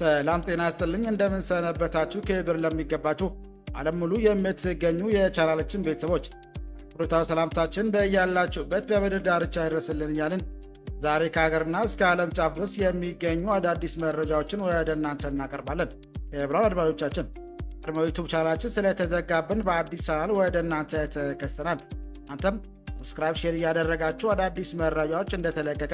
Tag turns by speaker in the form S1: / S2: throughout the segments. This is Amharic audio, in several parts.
S1: ሰላም ጤና ይስጥልኝ እንደምን ሰነበታችሁ። ክብር ለሚገባችሁ ዓለም ሙሉ የምትገኙ የቻናላችን ቤተሰቦች ብሩታው ሰላምታችን በያላችሁበት በምድር ዳርቻ ይድረስልን እያልን ዛሬ ከሀገርና እስከ ዓለም ጫፍ ድረስ የሚገኙ አዳዲስ መረጃዎችን ወደ እናንተ እናቀርባለን። የብራን አድማጮቻችን ቀድሞ ዩቲዩብ ቻናላችን ስለተዘጋብን በአዲስ ቻናል ወደ እናንተ ተከስተናል። አንተም ሰብስክራይብ፣ ሼር እያደረጋችሁ አዳዲስ መረጃዎች እንደተለቀቀ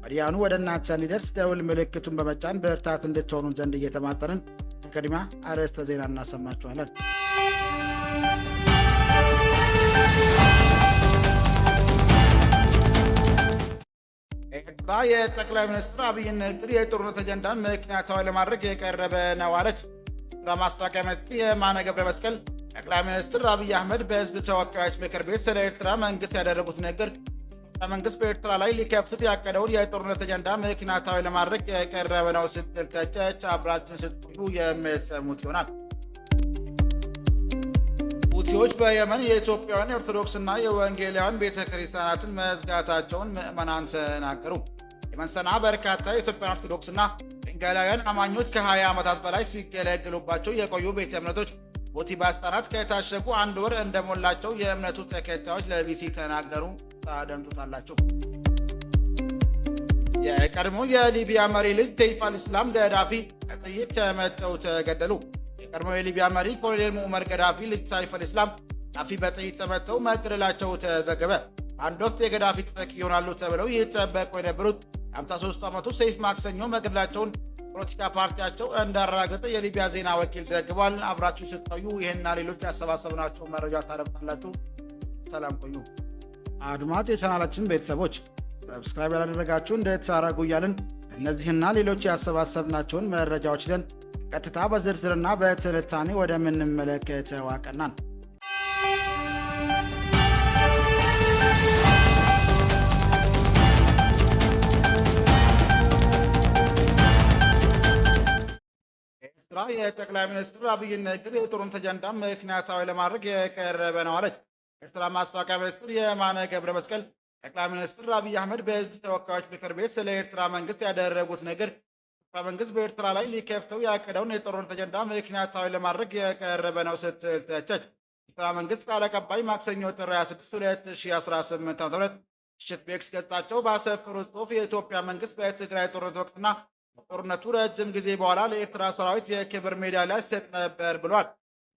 S1: ወዲያውኑ ወደ እናንተ እንዲደርስ ደውል ምልክቱን በመጫን በርታት እንድትሆኑ ዘንድ እየተማጸንን በቅድሚያ አርዕስተ ዜና እናሰማችኋለን። ኤርትራ የጠቅላይ ሚኒስትር አብይን ንግግር የጦርነት አጀንዳን ምክንያታዊ ለማድረግ የቀረበ ነው አለች። ኤርትራ ማስታወቂያ ሚኒስትር የማነ ገብረ መስቀል ጠቅላይ ሚኒስትር አብይ አህመድ በሕዝብ ተወካዮች ምክር ቤት ስለ ኤርትራ መንግስት ያደረጉት ንግግር መንግስት በኤርትራ ላይ ሊከፍቱት ያቀደውን የጦርነት አጀንዳ ምክንያታዊ ለማድረግ የቀረበ ነው ስትል ተቸች። አብራችን ስትሉ የምትሰሙት ይሆናል። ሁቲዎች በየመን የኢትዮጵያውያን ኦርቶዶክስና የወንጌላውያን ቤተክርስቲያናትን መዝጋታቸውን ምዕመናን ተናገሩ። የመን ሰንዓ በርካታ የኢትዮጵያን ኦርቶዶክስና ወንጌላውያን አማኞች ከ20 ዓመታት በላይ ሲገለገሉባቸው የቆዩ ቤተ እምነቶች ሁቲ ባለስልጣናት ከታሸጉ አንድ ወር እንደሞላቸው የእምነቱ ተከታዮች ለቢሲ ተናገሩ። ታደምጡታላችሁ። የቀድሞ የሊቢያ መሪ ልጅ ሰይፍ አልኢስላም ገዳፊ በጥይት ተመተው ተገደሉ። የቀድሞ የሊቢያ መሪ ኮሎኔል ሙአመር ገዳፊ ልጅ ሰይፍ አልኢስላም ገዳፊ በጥይት ተመተው መገደላቸው ተዘገበ። አንድ ወቅት የገዳፊ ተተኪ ይሆናሉ ተብለው ይጠበቁ የነበሩት 53 ዓመቱ ሰይፍ ማክሰኞ መገደላቸውን ፖለቲካ ፓርቲያቸው እንዳረጋገጠ የሊቢያ ዜና ወኪል ዘግቧል። አብራችሁ ስትቆዩ ይህንና ሌሎች ያሰባሰብናቸው መረጃ ታደምጣላችሁ። ሰላም ቆዩ። አድማጭ የቻናላችን ቤተሰቦች ሰብስክራይብ ያላደረጋችሁ እንድታደርጉ እያልን እነዚህና ሌሎች ያሰባሰብናቸውን መረጃዎች ይዘን ቀጥታ በዝርዝርና በትንታኔ ወደምንመለከተው አቀናን። ኤርትራ የጠቅላይ ሚኒስትር አብይን ንግግር የጦርነት አጀንዳ ምክንያታዊ ለማድረግ የቀረበ ነው አለች። ኤርትራ ማስታወቂያ ሚኒስትር የማነ ገብረ መስቀል ጠቅላይ ሚኒስትር አብይ አህመድ በሕዝብ ተወካዮች ምክር ቤት ስለ ኤርትራ መንግስት ያደረጉት ንግግር መንግስት በኤርትራ ላይ ሊከፍተው ያቀደውን የጦርነት አጀንዳ ምክንያታዊ ለማድረግ የቀረበ ነው ስትል ተቸች። ኤርትራ መንግስት ቃል አቀባይ ማክሰኞ ጥር 26 2018 ዓ.ም ምሽት በኤክስ ገጻቸው ባሰፈሩት ጽሑፍ የኢትዮጵያ መንግስት በትግራይ ጦርነት ወቅትና ጦርነቱ ረጅም ጊዜ በኋላ ለኤርትራ ሰራዊት የክብር ሜዳሊያ ሲሰጥ ነበር ብሏል።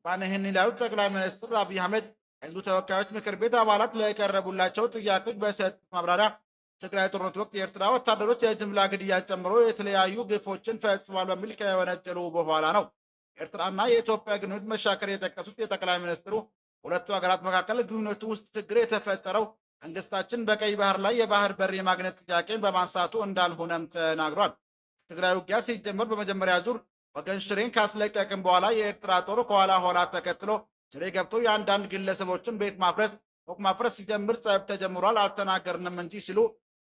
S1: ባንህን ይላሉ ጠቅላይ ሚኒስትር አብይ አህመድ ሕዝቡ ተወካዮች ምክር ቤት አባላት ለቀረቡላቸው ጥያቄዎች በሰጡት ማብራሪያ ትግራይ ጦርነት ወቅት የኤርትራ ወታደሮች የጅምላ ግድያን ጨምሮ የተለያዩ ግፎችን ፈጽሟል በሚል ከወነጀሉ በኋላ ነው ኤርትራና የኢትዮጵያ ግንኙነት መሻከር የጠቀሱት የጠቅላይ ሚኒስትሩ ሁለቱ ሀገራት መካከል ግንኙነቱ ውስጥ ችግር የተፈጠረው መንግስታችን በቀይ ባህር ላይ የባህር በር የማግኘት ጥያቄን በማንሳቱ እንዳልሆነም ተናግሯል። ትግራይ ውጊያ ሲጀመር በመጀመሪያ ዙር ወገን ሽሬን ካስለቀቅም በኋላ የኤርትራ ጦር ከኋላ ኋላ ተከትሎ ሽሬ ገብቶ የአንዳንድ ግለሰቦችን ቤት ፎቅ ማፍረስ ሲጀምር ጸብ ተጀምሯል አልተናገርንም እንጂ ሲሉ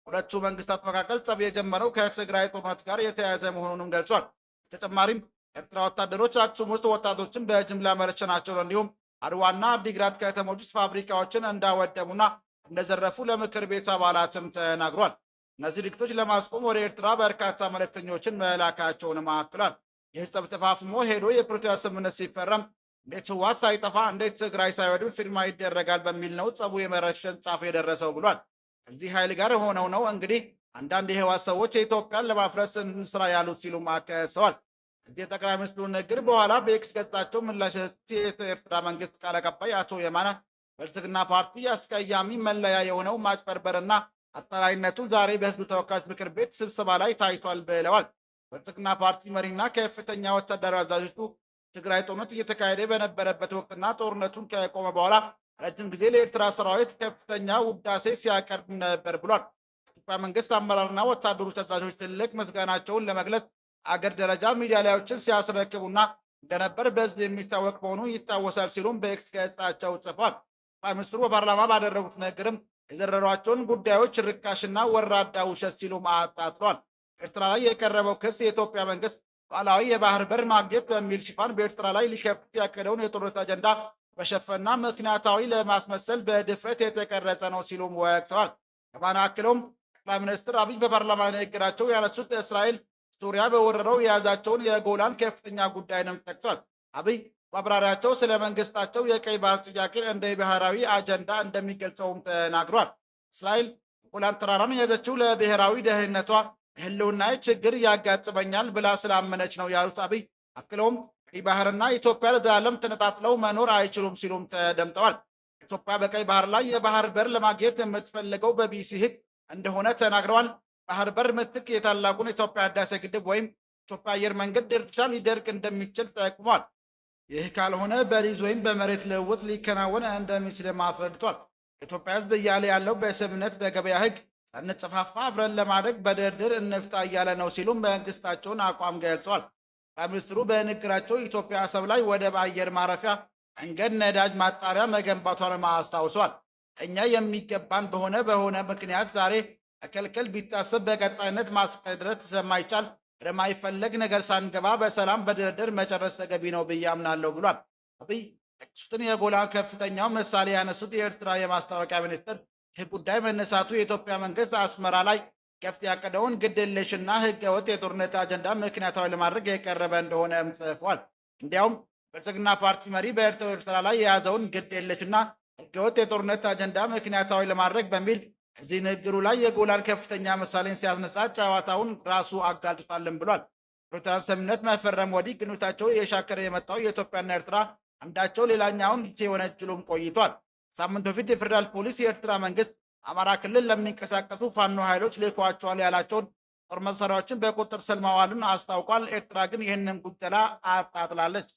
S1: ሁለቱ መንግስታት መካከል ጸብ የጀመረው ከትግራይ ጦርነት ጋር የተያያዘ መሆኑንም ገልጿል። በተጨማሪም ኤርትራ ወታደሮች አክሱም ውስጥ ወጣቶችን በጅምላ መረሸናቸው እንዲሁም አድዋና አዲግራት ከተሞች ውስጥ ፋብሪካዎችን እንዳወደሙና እንደዘረፉ ለምክር ቤት አባላትም ተናግሯል። እነዚህ ድርጊቶች ለማስቆም ወደ ኤርትራ በርካታ መልእክተኞችን መላካቸውንም አክሏል። ይህ ጸብ ተፋፍሞ ሄዶ የፕሪቶሪያ ስምምነት ሲፈረም እንዴት ህወሓት ሳይጠፋ እንዴት ትግራይ ሳይወድም ፊርማ ይደረጋል በሚል ነው ጸቡ የመረሸን ጫፍ የደረሰው ብሏል። ከዚህ ኃይል ጋር ሆነው ነው እንግዲህ አንዳንድ የህወሓት ሰዎች የኢትዮጵያን ለማፍረስ እንስራ ያሉት ሲሉም አከሰዋል። እዚህ የጠቅላይ ሚኒስትሩ ንግግር በኋላ በኤክስ ገጻቸው ምላሽ የኤርትራ መንግስት ቃል አቀባይ አቶ የማነ ብልጽግና ፓርቲ አስቀያሚ መለያ የሆነው ማጭበርበርና አጠራይነቱ ዛሬ በህዝብ ተወካዮች ምክር ቤት ስብሰባ ላይ ታይቷል ብለዋል። ብልጽግና ፓርቲ መሪና ከፍተኛ ወታደራዊ አዛዦቹ ትግራይ ጦርነት እየተካሄደ በነበረበት ወቅትና ጦርነቱን ከቆመ በኋላ ረጅም ጊዜ ለኤርትራ ሰራዊት ከፍተኛ ውዳሴ ሲያቀርብ ነበር ብሏል። ኢትዮጵያ መንግስት አመራርና ወታደሮች አዛዦች ትልቅ ምስጋናቸውን ለመግለጽ አገር ደረጃ ሜዳሊያዎችን ሲያስረክቡና እንደነበር በህዝብ የሚታወቅ መሆኑ ይታወሳል ሲሉም በኤክስ ገጻቸው ጽፏል። ጠቅላይ ሚኒስትሩ በፓርላማ ባደረጉት ንግግርም የዘረሯቸውን ጉዳዮች ርካሽና ወራዳ ውሸት ሲሉም አጣጥሏል። ኤርትራ ላይ የቀረበው ክስ የኢትዮጵያ መንግስት ሉዓላዊ የባህር በር ማግኘት በሚል ሽፋን በኤርትራ ላይ ሊከፍት ያቀደውን የጦርነት አጀንዳ በሸፈና ምክንያታዊ ለማስመሰል በድፍረት የተቀረጸ ነው ሲሉም ወቅሰዋል። ከማን አክለውም ጠቅላይ ሚኒስትር አብይ በፓርላማ ንግግራቸው ያነሱት እስራኤል ሱሪያ በወረረው የያዛቸውን የጎላን ከፍተኛ ጉዳይንም ጠቅሷል። አብይ ማብራሪያቸው ስለ መንግስታቸው የቀይ ባህር ጥያቄ እንደ ብሔራዊ አጀንዳ እንደሚገልጸውም ተናግሯል። እስራኤል ጎላን ተራራን የያዘችው ለብሔራዊ ደህንነቷ ህልውና ችግር ያጋጥመኛል ብላ ስላመነች ነው ያሉት አብይ አክለውም ቀይ ባህርና ኢትዮጵያ ለዘላለም ተነጣጥለው መኖር አይችሉም ሲሉም ተደምጠዋል። ኢትዮጵያ በቀይ ባህር ላይ የባህር በር ለማግኘት የምትፈልገው በቢሲ ህግ እንደሆነ ተናግረዋል። ባህር በር ምትክ የታላቁን የኢትዮጵያ ህዳሴ ግድብ ወይም ኢትዮጵያ አየር መንገድ ድርሻ ሊደርቅ እንደሚችል ጠቁሟል። ይህ ካልሆነ በሊዝ ወይም በመሬት ልውውጥ ሊከናወን እንደሚችል አስረድቷል። ኢትዮጵያ ህዝብ እያለ ያለው በስምምነት በገበያ ህግ ሳንጸፋፋ አብረን ለማደግ በድርድር እንፍታ እያለ ነው ሲሉም መንግስታቸውን አቋም ገልጸዋል። ጠቅላይ ሚኒስትሩ በንግግራቸው ኢትዮጵያ አሰብ ላይ ወደብ፣ አየር ማረፊያ፣ መንገድ፣ ነዳጅ ማጣሪያ መገንባቷን አስታውሰዋል። እኛ የሚገባን በሆነ ምክንያት ዛሬ መከልከል ቢታሰብ በቀጣይነት ማስቀረት ስለማይቻል ወደማይፈለግ ነገር ሳንገባ በሰላም በድርድር መጨረስ ተገቢ ነው ብዬ አምናለሁ ብሏል። አብይ ጠቅሱትን የጎላን ከፍተኛው ምሳሌ ያነሱት የኤርትራ የማስታወቂያ ሚኒስትር ይህ ጉዳይ መነሳቱ የኢትዮጵያ መንግስት አስመራ ላይ ከፍት ያቀደውን ግድየለሽና ህገወጥ የጦርነት አጀንዳ ምክንያታዊ ለማድረግ የቀረበ እንደሆነም ጽፏል። እንዲያውም ብልጽግና ፓርቲ መሪ በኤርትራ ላይ የያዘውን ግድየለሽና ህገወጥ የጦርነት አጀንዳ ምክንያታዊ ለማድረግ በሚል እዚህ ንግግሩ ላይ የጎላን ከፍተኛ ምሳሌን ሲያስነሳ ጨዋታውን ራሱ አጋልጦታልን ብሏል። ፕሪቶሪያን ስምምነት መፈረም ወዲህ ግንኙነታቸው የሻከረ የመጣው የኢትዮጵያና ኤርትራ አንዳቸው ሌላኛውን ሲወነጅሉም ቆይቷል። ሳምንት በፊት የፌዴራል ፖሊስ የኤርትራ መንግስት አማራ ክልል ለሚንቀሳቀሱ ፋኖ ኃይሎች ልኳቸዋል ያላቸውን ጦር መሳሪያዎችን በቁጥጥር ስር ማዋሉን አስታውቋል። ኤርትራ ግን ይህንን ጉደላ አጣጥላለች።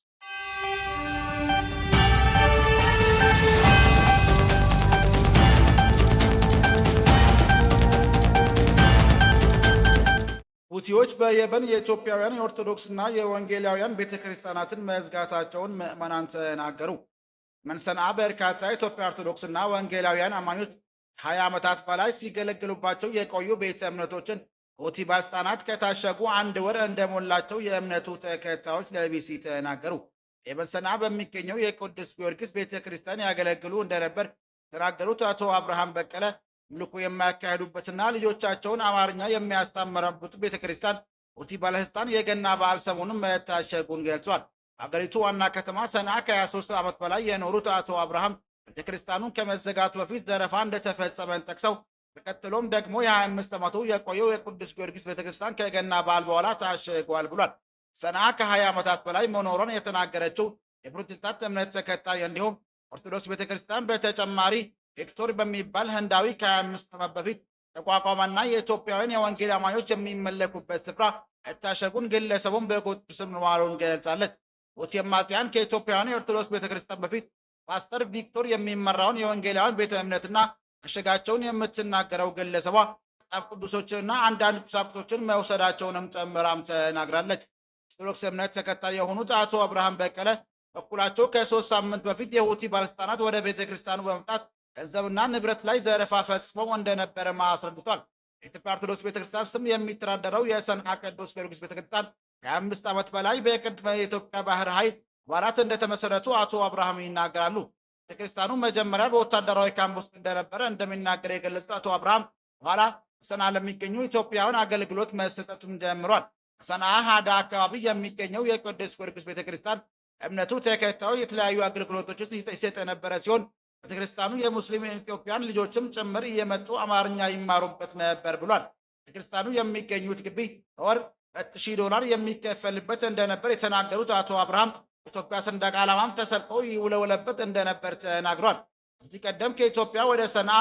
S1: ሁቲዎች በየመን የኢትዮጵያውያን የኦርቶዶክስና የወንጌላውያን ቤተክርስቲያናትን መዝጋታቸውን ምዕመናን ተናገሩ። መንሰንዓ በርካታ የኢትዮጵያ ኦርቶዶክስና ወንጌላውያን አማኞች 20 ዓመታት በላይ ሲገለግሉባቸው የቆዩ ቤተ እምነቶችን ሁቲ ባለስልጣናት ከታሸጉ 1 ወር እንደሞላቸው የእምነቱ ተከታዮች ለቢሲ ተናገሩ። የመንሰንዓ በሚገኘው የቅዱስ ጊዮርጊስ ቤተ ክርስቲያን ያገለግሉ እንደነበር የተናገሩት አቶ አብርሃም በቀለ ምልኮ የማያካሄዱበትና ልጆቻቸውን አማርኛ የሚያስተምሩበት ቤተ ክርስቲያን ሁቲ ባለስልጣን የገና በዓል ሰሞኑን መታሸጉን ገልጿል። አገሪቱ ዋና ከተማ ሰንዓ ከ23 ዓመት በላይ የኖሩት አቶ አብርሃም ቤተክርስቲያኑን ከመዘጋቱ በፊት ዘረፋ እንደተፈጸመን ጠቅሰው ተከትሎም ደግሞ የ25 ዓመቱ የቆየው የቅዱስ ጊዮርጊስ ቤተክርስቲያን ከገና በዓል በኋላ ታሽጓል ብሏል። ሰንዓ ከ20 ዓመታት በላይ መኖሯን የተናገረችው የፕሮቴስታንት እምነት ተከታይ እንዲሁም ኦርቶዶክስ ቤተክርስቲያን በተጨማሪ ቪክቶር በሚባል ህንዳዊ ከ25 ዓመት በፊት ተቋቋመና የኢትዮጵያውያን የወንጌል አማኞች የሚመለኩበት ስፍራ መታሸጉን ግለሰቡን በቁጥጥር ስር መዋሉን ገልጻለች። ሁቲ አማጽያን ከኢትዮጵያውያን የኦርቶዶክስ ቤተክርስቲያን በፊት ፓስተር ቪክቶር የሚመራውን የወንጌላውያን ቤተ እምነትና መሸጋቸውን የምትናገረው ግለሰቧ መጽሐፍ ቅዱሶችንና አንዳንድ ቁሳቁሶችን መውሰዳቸውንም ጨምራም ተናግራለች። ኦርቶዶክስ እምነት ተከታይ የሆኑት አቶ አብርሃም በቀለ በኩላቸው ከ3 ሳምንት በፊት የሁቲ ባለስልጣናት ወደ ቤተክርስቲያኑ በመምጣት ገንዘብና ንብረት ላይ ዘረፋ ፈጽመው እንደነበረ አስረድቷል። የኢትዮጵያ ኦርቶዶክስ ቤተክርስቲያን ስም የሚተዳደረው የሰንዓ ቅዱስ ጊዮርጊስ ቤተክርስቲያን ከ25 ዓመት በላይ በቅድመ የኢትዮጵያ ባህር ኃይል አባላት እንደተመሰረቱ አቶ አብርሃም ይናገራሉ። ቤተክርስቲያኑ መጀመሪያ በወታደራዊ ካምፕ ውስጥ እንደነበረ እንደሚናገር የገለጹት አቶ አብርሃም በኋላ ሰንዓ ለሚገኙ ኢትዮጵያውያን አገልግሎት መሰጠቱን ጀምሯል። ሰንዓ ሀዳ አካባቢ የሚገኘው የቅዱስ ጊዮርጊስ ቤተክርስቲያን እምነቱ ተከታዮች የተለያዩ አገልግሎቶችን ይሰጥ የነበረ ሲሆን ቤተክርስቲያኑ የሙስሊም ኢትዮጵያን ልጆችም ጭምር እየመጡ አማርኛ ይማሩበት ነበር ብሏል። ቤተክርስቲያኑ የሚገኙት ግቢ በወር $2,000 የሚከፈልበት እንደነበር የተናገሩት አቶ አብርሃም ኢትዮጵያ ሰንደቅ ዓላማም ተሰልፈው ይውለውለበት እንደነበር ተናግሯል። ከዚህ ቀደም ከኢትዮጵያ ወደ ሰንዓ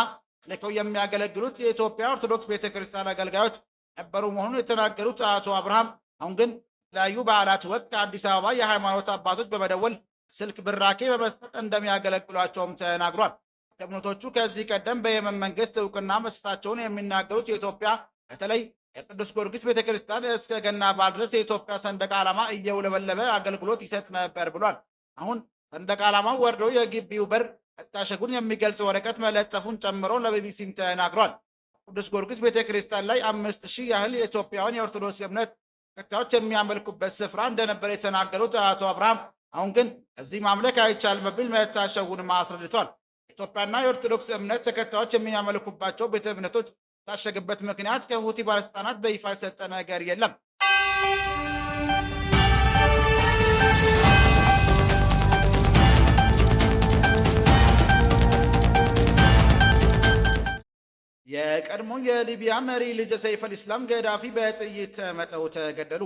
S1: ልከው የሚያገለግሉት የኢትዮጵያ ኦርቶዶክስ ቤተክርስቲያን አገልጋዮች ነበሩ መሆኑን የተናገሩት አቶ አብርሃም አሁን ግን የተለያዩ በዓላት ወቅት ከአዲስ አበባ የሃይማኖት አባቶች በመደወል ስልክ ብራኬ በመስጠት እንደሚያገለግሏቸውም ተናግሯል። እምነቶቹ ከዚህ ቀደም በየመን መንግስት እውቅና መስጠታቸውን የሚናገሩት የኢትዮጵያ በተለይ የቅዱስ ጊዮርጊስ ቤተክርስቲያን እስከ ገና በዓል ድረስ የኢትዮጵያ ሰንደቅ ዓላማ እየውለበለበ አገልግሎት ይሰጥ ነበር ብሏል። አሁን ሰንደቅ ዓላማው ወርዶ የግቢው በር መታሸጉን የሚገልጽ ወረቀት መለጠፉን ጨምሮ ለቢቢሲም ተናግሯል። ቅዱስ ጊዮርጊስ ቤተክርስቲያን ላይ 5,000 ያህል የኢትዮጵያውያን የኦርቶዶክስ እምነት ተከታዮች የሚያመልኩበት ስፍራ እንደነበር የተናገሩት አቶ አብርሃም አሁን ግን እዚህ ማምለክ አይቻልም በሚል መታሸጉንም አስረድቷል። ኢትዮጵያና የኦርቶዶክስ እምነት ተከታዮች የሚያመልኩባቸው ቤተ እምነቶች የታሸገበት ምክንያት ከሁቲ ባለስልጣናት በይፋ የተሰጠ ነገር የለም። የቀድሞ የሊቢያ መሪ ልጅ ሰይፍ አልኢስላም ገዳፊ በጥይት ተመተው ተገደሉ።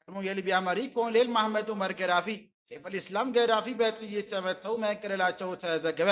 S1: ቀድሞ የሊቢያ መሪ ኮሎኔል መሐመድ ዑመር ገዳፊ ሰይፍ አልኢስላም ገዳፊ በጥይት ተመተው መገደላቸው ተዘገበ።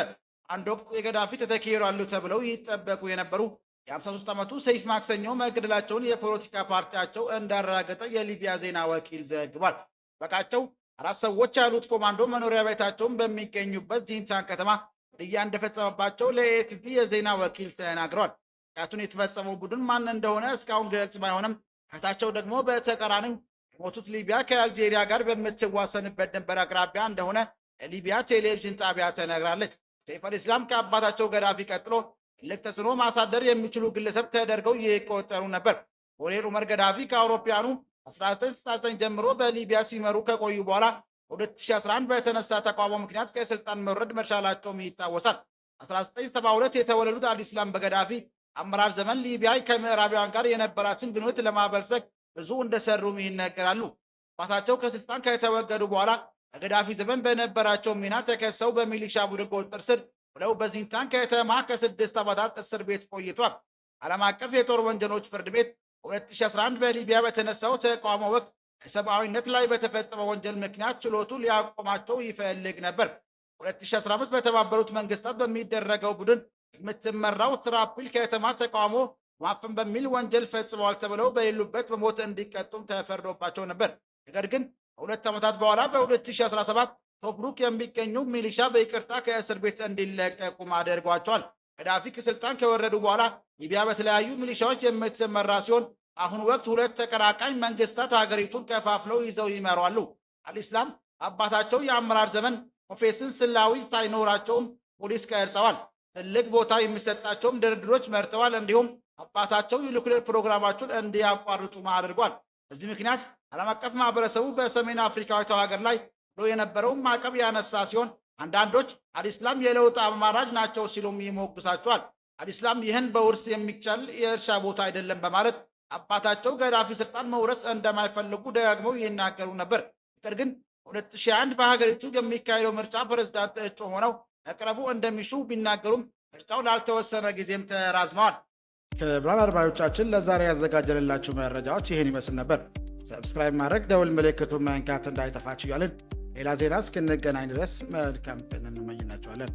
S1: አንድ ወቅት የገዳፊ ተተኪ ይሆናሉ ተብለው ይጠበቁ የነበሩ የ53 ዓመቱ ሰይፍ ማክሰኞ መገደላቸውን የፖለቲካ ፓርቲያቸው እንዳረጋገጠ የሊቢያ ዜና ወኪል ዘግቧል። በቃቸው 4 ሰዎች ያሉት ኮማንዶ መኖሪያ ቤታቸውን በሚገኙበት ዚንታን ከተማ ግድያ እንደፈጸመባቸው ለኤኤፍፒ የዜና ወኪል ተናግረዋል። ጥቃቱን የተፈጸመው ቡድን ማን እንደሆነ እስካሁን ግልጽ ባይሆንም እህታቸው ደግሞ በተቃራኒው የሞቱት ሊቢያ ከአልጄሪያ ጋር በምትዋሰንበት ድንበር አቅራቢያ እንደሆነ የሊቢያ ቴሌቪዥን ጣቢያ ተነግራለች። ሰይፍ አልኢስላም ከአባታቸው ገዳፊ ቀጥሎ ትልቅ ተጽዕኖ ማሳደር የሚችሉ ግለሰብ ተደርገው ይቆጠሩ ነበር። ኮሎኔል ዑመር ገዳፊ ከአውሮፓውያኑ 1969 ጀምሮ በሊቢያ ሲመሩ ከቆዩ በኋላ በ2011 በተነሳ ተቃውሞ ምክንያት ከስልጣን መውረድ መቻላቸውም ይታወሳል። 1972 የተወለዱት አልኢስላም በገዳፊ አመራር ዘመን ሊቢያ ከምዕራባውያን ጋር የነበራትን ግንኙነት ለማበልጸግ ብዙ እንደሰሩም ይነገራሉ። አባታቸው ከስልጣን ከተወገዱ በኋላ በገዳፊ ዘመን በነበራቸው ሚና ተከሰው በሚሊሻ ቡድን ቁጥጥር ስር ብለው በዚንታን ከተማ ከ6 ዓመታት እስር ቤት ቆይቷል። ዓለም አቀፍ የጦር ወንጀሎች ፍርድ ቤት በ2011 በሊቢያ በተነሳው ተቃውሞ ወቅት በሰብአዊነት ላይ በተፈጸመ ወንጀል ምክንያት ችሎቱ ሊያቆማቸው ይፈልግ ነበር። 2015 በተባበሩት መንግስታት በሚደረገው ቡድን የምትመራው ትራፒል ከተማ ተቃውሞ ማፈን በሚል ወንጀል ፈጽመዋል ተብለው በሌሉበት በሞት እንዲቀጡም ተፈርዶባቸው ነበር። ነገር ግን ከ2 ዓመታት በኋላ በ2017 ቶብሩክ የሚገኙ ሚሊሻ በይቅርታ ከእስር ቤት እንዲለቀቁም አድርጓቸዋል። ገዳፊ ከስልጣን ከወረዱ በኋላ ሊቢያ በተለያዩ ሚሊሻዎች የምትመራ ሲሆን አሁን ወቅት 2 ተቀናቃኝ መንግስታት ሀገሪቱን ከፋፍለው ይዘው ይመራሉ። አልኢስላም አባታቸው የአመራር ዘመን ኦፌስን ስላዊ ሳይኖራቸውም ፖሊስ ቀርጸዋል። ትልቅ ቦታ የሚሰጣቸውም ድርድሮች መርተዋል። እንዲሁም አባታቸው የኒውክሌር ፕሮግራማቸውን እንዲያቋርጡ አድርጓል። በዚህ ምክንያት ዓለም አቀፍ ማህበረሰቡ በሰሜን አፍሪካዊቷ ሀገር ላይ ብሎ የነበረውን ማዕቀብ ያነሳ ሲሆን አንዳንዶች አልኢስላም የለውጥ አማራጭ ናቸው ሲሉም ይሞግሳቸዋል። አልኢስላም ይህን በውርስ የሚቻል የእርሻ ቦታ አይደለም በማለት አባታቸው ገዳፊ ስልጣን መውረስ እንደማይፈልጉ ደጋግመው ይናገሩ ነበር። ነገር ግን 2001 በሀገሪቱ የሚካሄደው ምርጫ ፕሬዝዳንት እጩ ሆነው መቅረቡ እንደሚሹ ቢናገሩም ምርጫው ላልተወሰነ ጊዜም ተራዝመዋል። ክቡራን አድማጮቻችን ለዛሬ ያዘጋጀንላችሁ መረጃዎች ይህን ይመስል ነበር። ሰብስክራይብ ማድረግ ደውል ምልክቱን መንካት እንዳይጠፋችሁ እያልን ሌላ ዜና እስክንገናኝ ድረስ መልካም ቀን እንመኝላችኋለን።